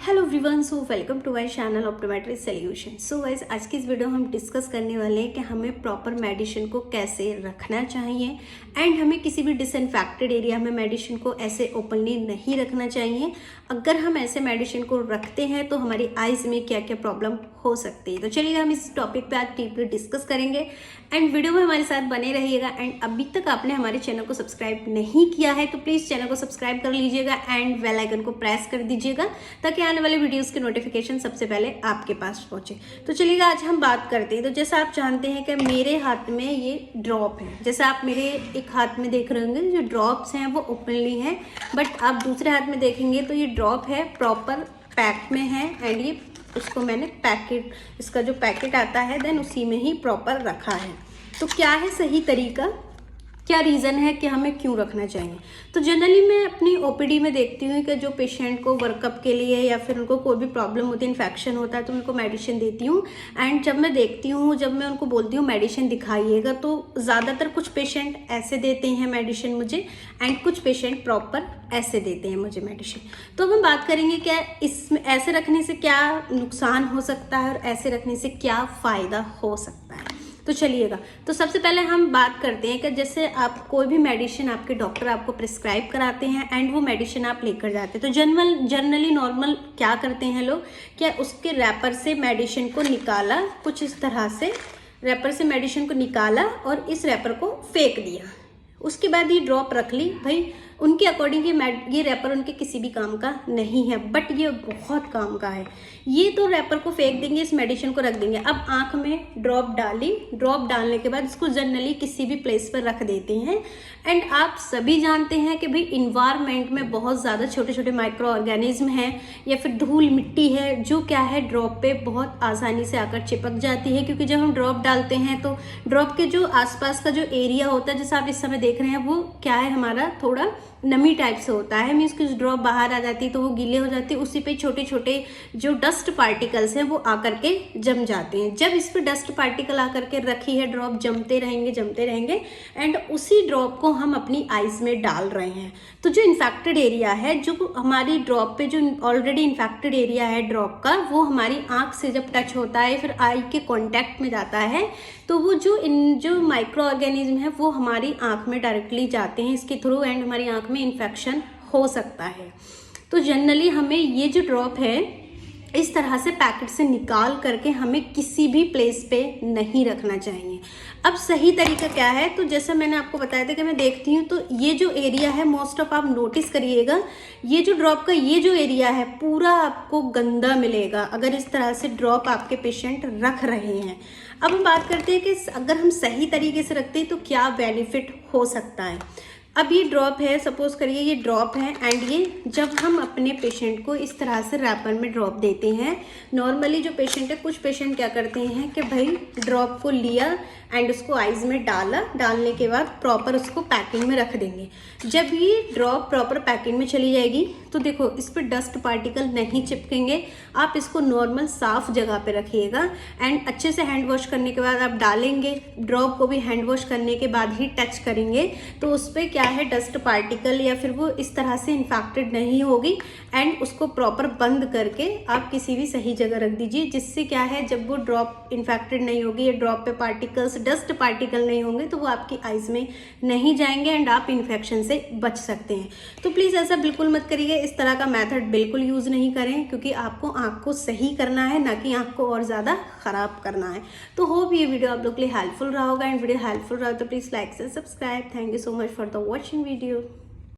Hello everyone, so welcome to my channel optometry solution. So guys, आज की इस video में हम डिस्कस करने वाले हैं कि हमें प्रॉपर मेडिसिन को कैसे रखना चाहिए एंड हमें किसी भी डिसइंफेक्टेड एरिया में मेडिसिन को ऐसे ओपनली नहीं रखना चाहिए। अगर हम ऐसे मेडिसिन को रखते हैं तो हमारी आइज़ में क्या क्या प्रॉब्लम हो सकती है। तो चलिए हम इस टॉपिक पे आज डीपली डिस्कस करेंगे एंड वीडियो में हमारे साथ बने रहिएगा। एंड अभी तक आपने हमारे चैनल को सब्सक्राइब नहीं किया है तो प्लीज़ चैनल को सब्सक्राइब कर लीजिएगा एंड बेल आइकन को प्रेस कर दीजिएगा ताकि आने वाले वीडियोस के नोटिफिकेशन सबसे पहले आपके पास पहुंचे। तो चलिएगा आज हम बात करते हैं। तो जैसा आप जानते हैं कि मेरे हाथ में ये ड्रॉप है, जैसा आप मेरे एक हाथ में देख रहे होंगे जो ड्रॉप्स हैं वो ओपनली हैं, बट आप दूसरे हाथ में देखेंगे तो ये ड्रॉप है प्रॉपर पैक में है एंड ये उसको मैंने पैकेट, इसका जो पैकेट आता है देन उसी में ही प्रॉपर रखा है। तो क्या है सही तरीका, क्या रीज़न है कि हमें क्यों रखना चाहिए। तो जनरली मैं अपनी ओपीडी में देखती हूँ कि जो पेशेंट को वर्कअप के लिए या फिर उनको कोई भी प्रॉब्लम होती है, इन्फेक्शन होता है, तो उनको मेडिसिन देती हूँ। एंड जब मैं देखती हूँ, जब मैं उनको बोलती हूँ मेडिसिन दिखाइएगा, तो ज़्यादातर कुछ पेशेंट ऐसे देते हैं मेडिसिन मुझे एंड कुछ पेशेंट प्रॉपर ऐसे देते हैं मुझे मेडिसिन। तो अब हम बात करेंगे क्या इसमें ऐसे रखने से क्या नुकसान हो सकता है और ऐसे रखने से क्या फ़ायदा हो सकता है। तो चलिएगा, तो सबसे पहले हम बात करते हैं कि जैसे आप कोई भी मेडिसिन आपके डॉक्टर आपको प्रिस्क्राइब कराते हैं एंड वो मेडिसिन आप लेकर जाते हैं। तो जनरली नॉर्मल क्या करते हैं लोग, क्या उसके रैपर से मेडिसिन को निकाला, कुछ इस तरह से रैपर से मेडिसिन को निकाला और इस रैपर को फेंक दिया। उसके बाद ये ड्रॉप रख ली। भाई उनके अकॉर्डिंग ये रैपर उनके किसी भी काम का नहीं है, बट ये बहुत काम का है। ये तो रैपर को फेंक देंगे, इस मेडिसिन को रख देंगे। अब आंख में ड्रॉप डाली, ड्रॉप डालने के बाद इसको जनरली किसी भी प्लेस पर रख देते हैं। एंड आप सभी जानते हैं कि भाई इन्वायरमेंट में बहुत ज़्यादा छोटे छोटे माइक्रो ऑर्गेनिज्म हैं या फिर धूल मिट्टी है जो क्या है ड्रॉप पे बहुत आसानी से आकर चिपक जाती है। क्योंकि जब हम ड्रॉप डालते हैं तो ड्रॉप के जो आसपास का जो एरिया होता है, जैसा आप इस समय देख रहे हैं, वो क्या है हमारा थोड़ा नमी टाइप से होता है। मीन्स कि ड्रॉप बाहर आ जाती है तो वो गीले हो जाती है, उसी पे छोटे छोटे जो डस्ट पार्टिकल्स हैं वो आकर के जम जाते हैं। जब इस पे डस्ट पार्टिकल आकर के रखी है, ड्रॉप जमते रहेंगे एंड उसी ड्रॉप को हम अपनी आइज में डाल रहे हैं। तो जो इन्फेक्टेड एरिया है, जो हमारी ड्रॉप पे जो ऑलरेडी इन्फेक्टेड एरिया है ड्रॉप का, वो हमारी आँख से जब टच होता है फिर आई के कॉन्टैक्ट में जाता है तो वो जो माइक्रो ऑर्गेनिज्म है वो हमारी आँख में डायरेक्टली जाते हैं इसके थ्रू एंड हमारी आँख में इन्फेक्शन हो सकता है। तो जनरली हमें ये जो ड्रॉप है इस तरह से पैकेट से निकाल करके हमें किसी भी प्लेस पे नहीं रखना चाहिए। अब सही तरीका क्या है, तो जैसा मैंने आपको बताया था कि मैं देखती हूँ तो ये जो एरिया है मोस्ट ऑफ आप नोटिस करिएगा, ये जो ड्रॉप का ये जो एरिया है पूरा आपको गंदा मिलेगा अगर इस तरह से ड्रॉप आपके पेशेंट रख रहे हैं। अब हम बात करते हैं कि अगर हम सही तरीके से रखते हैं तो क्या बेनिफिट हो सकता है। अब ये ड्रॉप है, सपोज करिए ये ड्रॉप है एंड ये जब हम अपने पेशेंट को इस तरह से रैपर में ड्रॉप देते हैं, नॉर्मली जो पेशेंट है, कुछ पेशेंट क्या करते हैं कि भाई ड्रॉप को लिया एंड उसको आइज़ में डाला, डालने के बाद प्रॉपर उसको पैकिंग में रख देंगे। जब ये ड्रॉप प्रॉपर पैकिंग में चली जाएगी तो देखो इस पर डस्ट पार्टिकल नहीं चिपकेंगे। आप इसको नॉर्मल साफ जगह पे रखिएगा एंड अच्छे से हैंड वॉश करने के बाद आप डालेंगे। ड्रॉप को भी हैंड वॉश करने के बाद ही टच करेंगे तो उस पर क्या है डस्ट पार्टिकल या फिर वो इस तरह से इन्फेक्टेड नहीं होगी एंड उसको प्रॉपर बंद करके आप किसी भी सही जगह रख दीजिए, जिससे क्या है जब वो ड्रॉप इन्फेक्टेड नहीं होगी या ड्रॉप पे पार्टिकल्स डस्ट पार्टिकल नहीं होंगे तो वो आपकी आइज़ में नहीं जाएंगे एंड आप इन्फेक्शन से बच सकते हैं। तो प्लीज़ ऐसा बिल्कुल मत करिए, इस तरह का मेथड बिल्कुल यूज़ नहीं करें क्योंकि आपको आँख को सही करना है, ना कि आँख को और ज़्यादा ख़राब करना है। तो होप ये वीडियो आप लोग के लिए हेल्पफुल रहा होगा एंड वीडियो हेल्पफुल रहा तो प्लीज़ लाइक से subscribe. Thank you so much for the watching video.